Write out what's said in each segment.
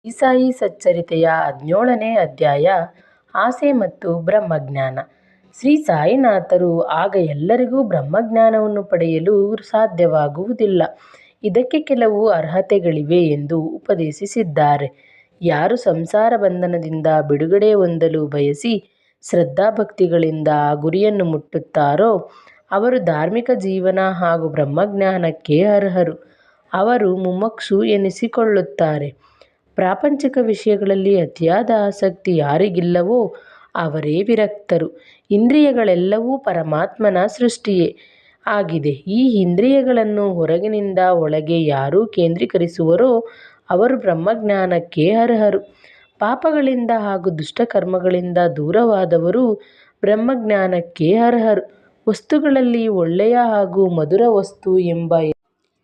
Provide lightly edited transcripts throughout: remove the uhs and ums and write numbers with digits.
ಈಸಾಯಿ ಸಚ್ಚರಿತೆಯ 17ನೇ ಅಧ್ಯಾಯ ಆಸೆ ಮತ್ತು ಬ್ರಹ್ಮಜ್ಞಾನ. ಶ್ರೀ ಸಾಯಿನಾಥರು ಆಗ ಎಲ್ಲರಿಗೂ ಬ್ರಹ್ಮಜ್ಞಾನವನ್ನು ಪಡೆಯಲು ಸಾಧ್ಯವಾಗುವುದಿಲ್ಲ, ಇದಕ್ಕೆ ಕೆಲವು ಅರ್ಹತೆಗಳಿವೆ ಎಂದು ಉಪದೇಶಿಸಿದ್ದಾರೆ. ಯಾರು ಸಂಸಾರ ಬಂಧನದಿಂದ ಬಿಡುಗಡೆ ಹೊಂದಲು ಬಯಸಿ ಶ್ರದ್ಧಾಭಕ್ತಿಗಳಿಂದ ಆ ಗುರಿಯನ್ನು ಮುಟ್ಟುತ್ತಾರೋ ಅವರು ಧಾರ್ಮಿಕ ಜೀವನ ಹಾಗೂ ಬ್ರಹ್ಮಜ್ಞಾನಕ್ಕೆ ಅರ್ಹರು. ಅವರು ಮುಮುಕ್ಷು ಎನಿಸಿಕೊಳ್ಳುತ್ತಾರೆ. ಪ್ರಾಪಂಚಿಕ ವಿಷಯಗಳಲ್ಲಿ ಅತಿಯಾದ ಆಸಕ್ತಿ ಯಾರಿಗಿಲ್ಲವೋ ಅವರೇ ವಿರಕ್ತರು. ಇಂದ್ರಿಯಗಳೆಲ್ಲವೂ ಪರಮಾತ್ಮನ ಸೃಷ್ಟಿಯೇ ಆಗಿದೆ. ಈ ಇಂದ್ರಿಯಗಳನ್ನು ಹೊರಗಿನಿಂದ ಒಳಗೆ ಯಾರು ಕೇಂದ್ರೀಕರಿಸುವರೋ ಅವರು ಬ್ರಹ್ಮಜ್ಞಾನಕ್ಕೆ ಅರ್ಹರು. ಪಾಪಗಳಿಂದ ಹಾಗೂ ದುಷ್ಟಕರ್ಮಗಳಿಂದ ದೂರವಾದವರು ಬ್ರಹ್ಮಜ್ಞಾನಕ್ಕೆ ಅರ್ಹರು. ವಸ್ತುಗಳಲ್ಲಿ ಒಳ್ಳೆಯ ಹಾಗೂ ಮಧುರ ವಸ್ತು ಎಂಬ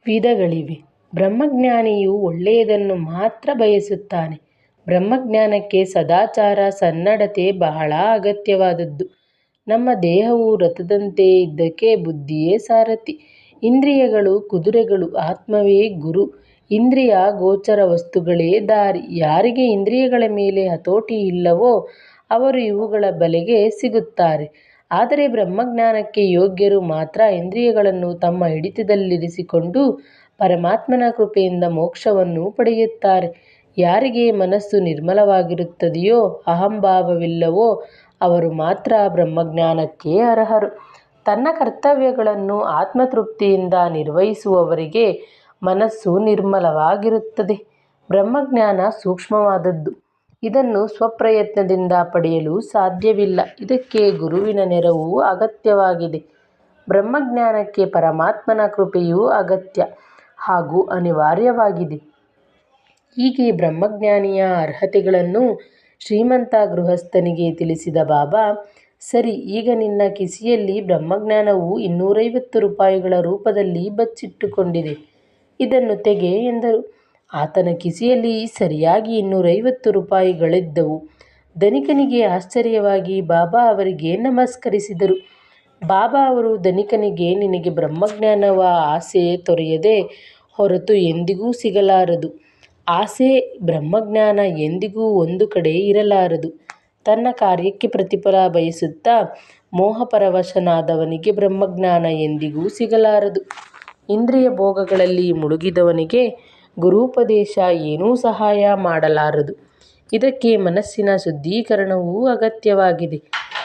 ವಿಧಗಳಿವೆ. ಬ್ರಹ್ಮಜ್ಞಾನಿಯು ಒಳ್ಳೆಯದನ್ನು ಮಾತ್ರ ಬಯಸುತ್ತಾನೆ. ಬ್ರಹ್ಮಜ್ಞಾನಕ್ಕೆ ಸದಾಚಾರ, ಸನ್ನಡತೆ ಬಹಳ ಅಗತ್ಯವಾದದ್ದು. ನಮ್ಮ ದೇಹವು ರಥದಂತೆ ಇದಕ್ಕೆ ಬುದ್ಧಿಯೇ ಸಾರಥಿ, ಇಂದ್ರಿಯಗಳು ಕುದುರೆಗಳು, ಆತ್ಮವೇ ಗುರು, ಇಂದ್ರಿಯ ಗೋಚರ ವಸ್ತುಗಳೇ ದಾರಿ. ಯಾರಿಗೆ ಇಂದ್ರಿಯಗಳ ಮೇಲೆ ಹತೋಟಿ ಇಲ್ಲವೋ ಅವರು ಇವುಗಳ ಬಲೆಗೆ ಸಿಗುತ್ತಾರೆ. ಆದರೆ ಬ್ರಹ್ಮಜ್ಞಾನಕ್ಕೆ ಯೋಗ್ಯರು ಮಾತ್ರ ಇಂದ್ರಿಯಗಳನ್ನು ತಮ್ಮ ಹಿಡಿತದಲ್ಲಿರಿಸಿಕೊಂಡು ಪರಮಾತ್ಮನ ಕೃಪೆಯಿಂದ ಮೋಕ್ಷವನ್ನು ಪಡೆಯುತ್ತಾರೆ. ಯಾರಿಗೆ ಮನಸ್ಸು ನಿರ್ಮಲವಾಗಿರುತ್ತದೆಯೋ, ಅಹಂಭಾವವಿಲ್ಲವೋ ಅವರು ಮಾತ್ರ ಬ್ರಹ್ಮಜ್ಞಾನಕ್ಕೆ ಅರ್ಹರು. ತನ್ನ ಕರ್ತವ್ಯಗಳನ್ನು ಆತ್ಮತೃಪ್ತಿಯಿಂದ ನಿರ್ವಹಿಸುವವರಿಗೆ ಮನಸ್ಸು ನಿರ್ಮಲವಾಗಿರುತ್ತದೆ. ಬ್ರಹ್ಮಜ್ಞಾನ ಸೂಕ್ಷ್ಮವಾದದ್ದು. ಇದನ್ನು ಸ್ವಪ್ರಯತ್ನದಿಂದ ಪಡೆಯಲು ಸಾಧ್ಯವಿಲ್ಲ. ಇದಕ್ಕೆ ಗುರುವಿನ ನೆರವು ಅಗತ್ಯವಾಗಿದೆ. ಬ್ರಹ್ಮಜ್ಞಾನಕ್ಕೆ ಪರಮಾತ್ಮನ ಕೃಪೆಯೂ ಅಗತ್ಯ ಹಾಗೂ ಅನಿವಾರ್ಯವಾಗಿದೆ. ಹೀಗೆ ಬ್ರಹ್ಮಜ್ಞಾನಿಯ ಅರ್ಹತೆಗಳನ್ನು ಶ್ರೀಮಂತ ಗೃಹಸ್ಥನಿಗೆ ತಿಳಿಸಿದ ಬಾಬಾ, ಸರಿ, ಈಗ ನಿನ್ನ ಕಿಸೆಯಲ್ಲಿ ಬ್ರಹ್ಮಜ್ಞಾನವು 250 ರೂಪಾಯಿಗಳ ರೂಪದಲ್ಲಿ ಬಚ್ಚಿಟ್ಟುಕೊಂಡಿದೆ, ಇದನ್ನು ತೆಗೆ ಎಂದರು. ಆತನ ಕಿಸೆಯಲ್ಲಿ ಸರಿಯಾಗಿ 250 ರೂಪಾಯಿಗಳಿದ್ದವು. ಧನಿಕನಿಗೆ ಆಶ್ಚರ್ಯವಾಗಿ ಬಾಬಾ ಅವರಿಗೆ ನಮಸ್ಕರಿಸಿದರು. ಬಾಬಾ ಅವರು ಧನಿಕನಿಗೆ, ನಿನಗೆ ಬ್ರಹ್ಮಜ್ಞಾನವ ಆಸೆ ತೊರೆಯದೆ ಹೊರತು ಎಂದಿಗೂ ಸಿಗಲಾರದು. ಆಸೆ, ಬ್ರಹ್ಮಜ್ಞಾನ ಎಂದಿಗೂ ಒಂದು ಕಡೆ ಇರಲಾರದು. ತನ್ನ ಕಾರ್ಯಕ್ಕೆ ಪ್ರತಿಫಲ ಬಯಸುತ್ತಾ ಮೋಹಪರವಶನಾದವನಿಗೆ ಬ್ರಹ್ಮಜ್ಞಾನ ಎಂದಿಗೂ ಸಿಗಲಾರದು. ಇಂದ್ರಿಯ ಭೋಗಗಳಲ್ಲಿ ಮುಳುಗಿದವನಿಗೆ ಗುರೂಪದೇಶ ಏನೂ ಸಹಾಯ ಮಾಡಲಾರದು. ಇದಕ್ಕೆ ಮನಸ್ಸಿನ ಶುದ್ಧೀಕರಣವೂ ಅಗತ್ಯವಾಗಿದೆ.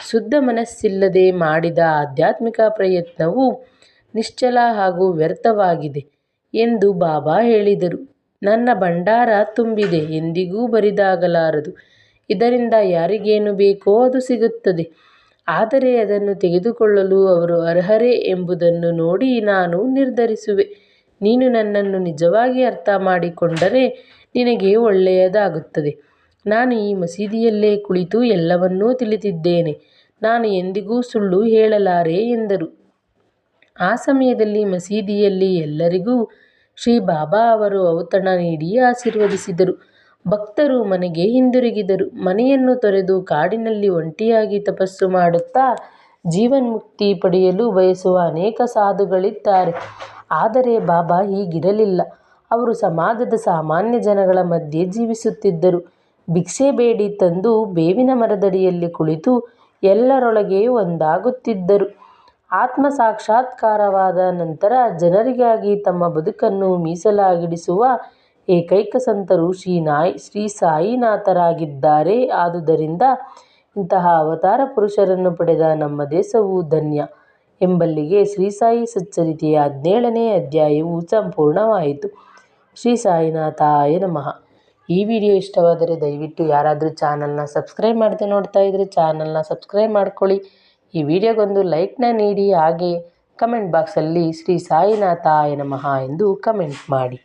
ಶುದ್ಧ ಮನಸ್ಸಿಲ್ಲದೆ ಮಾಡಿದ ಆಧ್ಯಾತ್ಮಿಕ ಪ್ರಯತ್ನವು ನಿಶ್ಚಲ ಹಾಗೂ ವ್ಯರ್ಥವಾಗಿದೆ ಎಂದು ಬಾಬಾ ಹೇಳಿದರು. ನನ್ನ ಭಂಡಾರ ತುಂಬಿದೆ, ಎಂದಿಗೂ ಬರಿದಾಗಲಾರದು. ಇದರಿಂದ ಯಾರಿಗೇನು ಬೇಕೋ ಅದು ಸಿಗುತ್ತದೆ. ಆದರೆ ಅದನ್ನು ತೆಗೆದುಕೊಳ್ಳಲು ಅವರು ಅರ್ಹರೇ ಎಂಬುದನ್ನು ನೋಡಿ ನಾನು ನಿರ್ಧರಿಸುವೆ. ನೀನು ನನ್ನನ್ನು ನಿಜವಾಗಿ ಅರ್ಥ ಮಾಡಿಕೊಂಡರೆ ನಿನಗೆ ಒಳ್ಳೆಯದಾಗುತ್ತದೆ. ನಾನು ಈ ಮಸೀದಿಯಲ್ಲೇ ಕುಳಿತು ಎಲ್ಲವನ್ನೂ ತಿಳಿದಿದ್ದೇನೆ. ನಾನು ಎಂದಿಗೂ ಸುಳ್ಳು ಹೇಳಲಾರೆ ಎಂದರು. ಆ ಸಮಯದಲ್ಲಿ ಮಸೀದಿಯಲ್ಲಿ ಎಲ್ಲರಿಗೂ ಶ್ರೀ ಬಾಬಾ ಅವರು ಔತಣ ನೀಡಿ ಆಶೀರ್ವದಿಸಿದರು. ಭಕ್ತರು ಮನೆಗೆ ಹಿಂದಿರುಗಿದರು. ಮನೆಯನ್ನು ತೊರೆದು ಕಾಡಿನಲ್ಲಿ ಒಂಟಿಯಾಗಿ ತಪಸ್ಸು ಮಾಡುತ್ತಾ ಜೀವನ್ಮುಕ್ತಿ ಪಡೆಯಲು ಬಯಸುವ ಅನೇಕ ಸಾಧುಗಳಿದ್ದಾರೆ. ಆದರೆ ಬಾಬಾ ಹೀಗಿರಲಿಲ್ಲ. ಅವರು ಸಮಾಜದ ಸಾಮಾನ್ಯ ಜನಗಳ ಮಧ್ಯೆ ಜೀವಿಸುತ್ತಿದ್ದರು. ಭಿಕ್ಷೆ ಬೇಡಿ ತಂದು ಬೇವಿನ ಮರದಡಿಯಲ್ಲಿ ಕುಳಿತು ಎಲ್ಲರೊಳಗೆ ಒಂದಾಗುತ್ತಿದ್ದರು. ಆತ್ಮ ಸಾಕ್ಷಾತ್ಕಾರವಾದ ನಂತರ ಜನರಿಗಾಗಿ ತಮ್ಮ ಬದುಕನ್ನು ಮೀಸಲಾಗಿಡಿಸುವ ಏಕೈಕ ಸಂತರು ಶ್ರೀ ಸಾಯಿನಾಥರಾಗಿದ್ದಾರೆ. ಆದುದರಿಂದ ಇಂತಹ ಅವತಾರ ಪುರುಷರನ್ನು ಪಡೆದ ನಮ್ಮ ದೇಶವು ಧನ್ಯ ಎಂಬಲ್ಲಿಗೆ ಶ್ರೀ ಸಾಯಿ ಸಚ್ಚರಿತೆಯ 17ನೇ ಅಧ್ಯಾಯವು ಸಂಪೂರ್ಣವಾಯಿತು. ಶ್ರೀ ಸಾಯಿನಾಥಾಯ ನಮಃ. ಈ ವಿಡಿಯೋ ಇಷ್ಟವಾದರೆ ದಯವಿಟ್ಟು ಯಾರಾದರೂ ಚಾನಲ್ನ ಸಬ್ಸ್ಕ್ರೈಬ್ ಮಾಡದೆ ನೋಡ್ತಾ ಇದ್ದರೆ ಚಾನಲ್ನ ಸಬ್ಸ್ಕ್ರೈಬ್ ಮಾಡ್ಕೊಳ್ಳಿ. ಈ ವಿಡಿಯೋಗೊಂದು ಲೈಕ್ನ ನೀಡಿ. ಹಾಗೆ ಕಮೆಂಟ್ ಬಾಕ್ಸಲ್ಲಿ ಶ್ರೀ ಸಾಯಿನಾಥಾಯ ನಮಃ ಎಂದು ಕಮೆಂಟ್ ಮಾಡಿ.